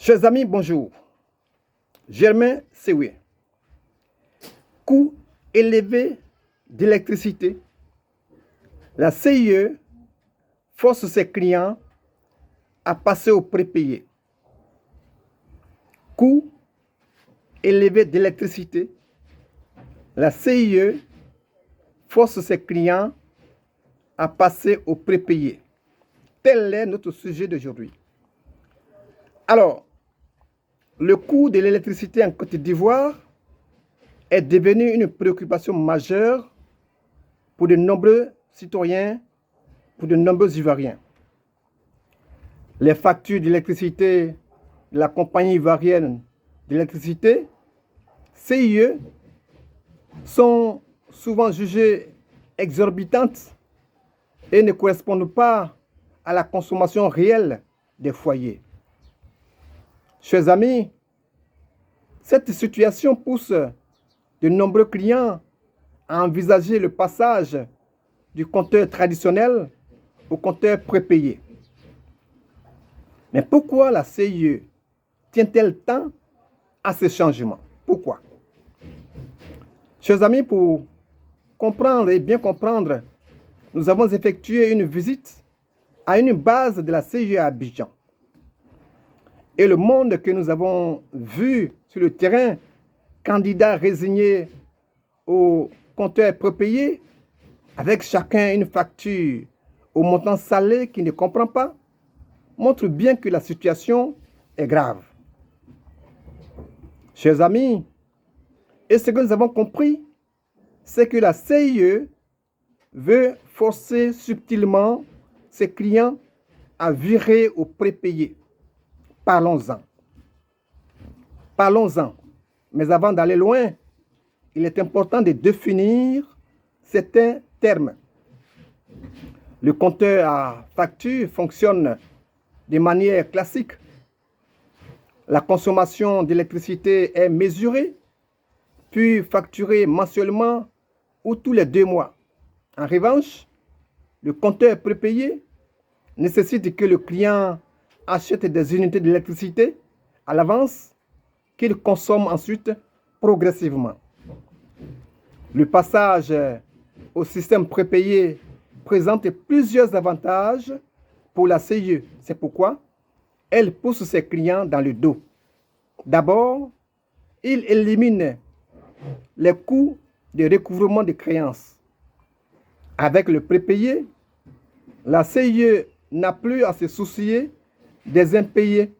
Chers amis, bonjour. Germain Sewé. Coût élevé d'électricité. La CIE force ses clients à passer au prépayé. Coût élevé d'électricité. La CIE force ses clients à passer au prépayé. Tel est notre sujet d'aujourd'hui. Alors, le coût de l'électricité en Côte d'Ivoire est devenu une préoccupation majeure pour de nombreux citoyens, pour de nombreux Ivoiriens. Les factures d'électricité de la compagnie ivoirienne d'électricité, CIE, sont souvent jugées exorbitantes et ne correspondent pas à la consommation réelle des foyers. Chers amis, cette situation pousse de nombreux clients à envisager le passage du compteur traditionnel au compteur prépayé. Mais pourquoi la CIE tient-elle tant à ce changement? Pourquoi? Chers amis, pour comprendre et bien comprendre, nous avons effectué une visite à une base de la CIE à Abidjan. Et le monde que nous avons vu sur le terrain, candidats résignés au compteur prépayé, avec chacun une facture au montant salé qu'il ne comprend pas, montre bien que la situation est grave. Chers amis, et ce que nous avons compris, c'est que la CIE veut forcer subtilement ses clients à virer au prépayé. Parlons-en. Parlons-en. Mais avant d'aller loin, il est important de définir certains termes. Le compteur à facture fonctionne de manière classique. La consommation d'électricité est mesurée, puis facturée mensuellement ou tous les 2 mois. En revanche, le compteur prépayé nécessite que le client achète des unités d'électricité à l'avance qu'il consomme ensuite progressivement. Le passage au système prépayé présente plusieurs avantages pour la CIE. C'est pourquoi elle pousse ses clients dans le dos. D'abord, il élimine les coûts de recouvrement des créances. Avec le prépayé, la CIE n'a plus à se soucier des impayés,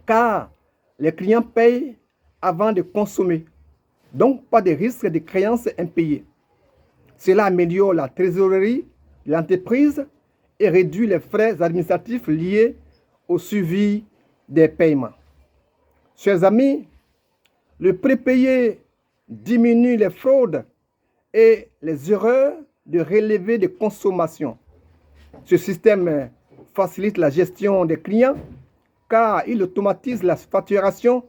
car les clients payent avant de consommer, donc pas de risque de créances impayées. Cela améliore la trésorerie de l'entreprise et réduit les frais administratifs liés au suivi des paiements. Chers amis, le prépayé diminue les fraudes et les erreurs de relevé de consommation. Ce système facilite la gestion des clients car il automatise la facturation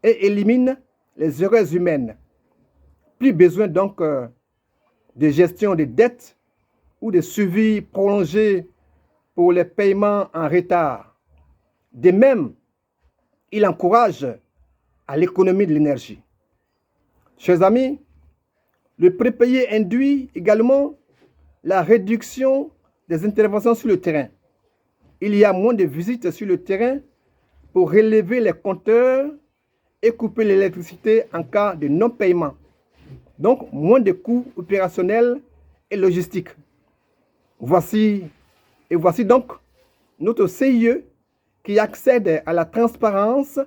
et élimine les erreurs humaines. Plus besoin donc de gestion des dettes ou de suivi prolongé pour les paiements en retard. De même, il encourage à l'économie de l'énergie. Chers amis, le prépayé induit également la réduction des interventions sur le terrain. Il y a moins de visites sur le terrain pour relever les compteurs et couper l'électricité en cas de non-paiement. Donc, moins de coûts opérationnels et logistiques. Voici donc notre CIE qui accède à la transparence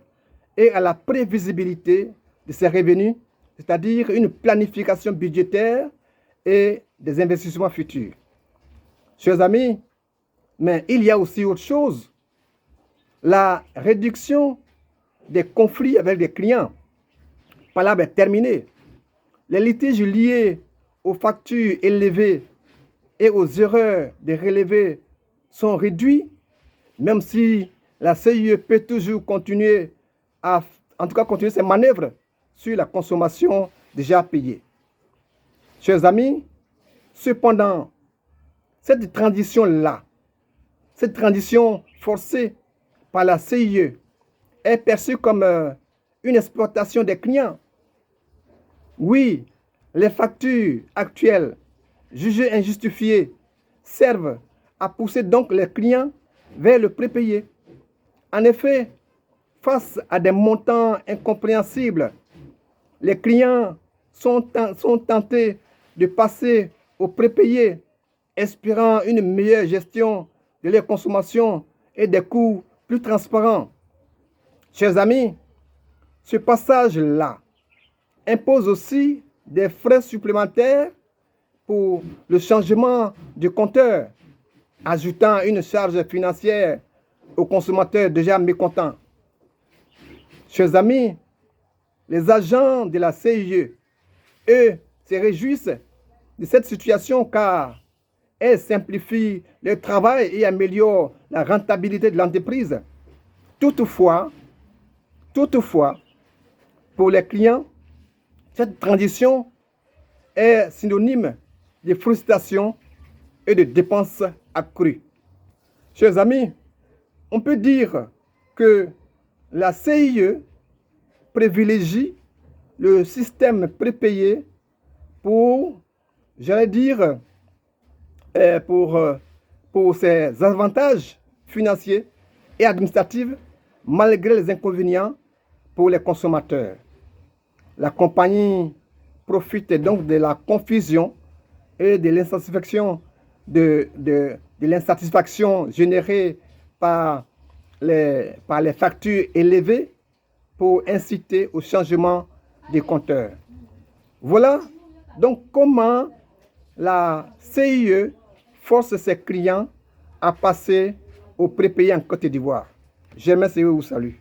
et à la prévisibilité de ses revenus, c'est-à-dire une planification budgétaire et des investissements futurs. Chers amis, mais il y a aussi autre chose, la réduction des conflits avec les clients. Par là, terminé. Les litiges liés aux factures élevées et aux erreurs de relevé sont réduits, même si la CIE peut toujours continuer ses manœuvres sur la consommation déjà payée. Chers amis, cependant, cette transition forcée par la CIE est perçue comme une exploitation des clients. Oui, les factures actuelles, jugées injustifiées, servent à pousser donc les clients vers le prépayé. En effet, face à des montants incompréhensibles, les clients sont tentés de passer au prépayé, espérant une meilleure gestion de leur consommation et des coûts plus transparents. Chers amis, ce passage-là impose aussi des frais supplémentaires pour le changement du compteur, ajoutant une charge financière aux consommateurs déjà mécontents. Chers amis, les agents de la CIE, eux, se réjouissent de cette situation car elle simplifie le travail et améliore la rentabilité de l'entreprise. Toutefois, pour les clients, cette transition est synonyme de frustration et de dépenses accrues. Chers amis, on peut dire que la CIE privilégie le système prépayé pour, j'allais dire, pour ses avantages financiers et administratifs, malgré les inconvénients pour les consommateurs. La compagnie profite donc de la confusion et de l'insatisfaction générée par les factures élevées pour inciter au changement des compteurs. Voilà donc comment la CIE force ses clients à passer au prépayé en Côte d'Ivoire. Germain CIE vous salue.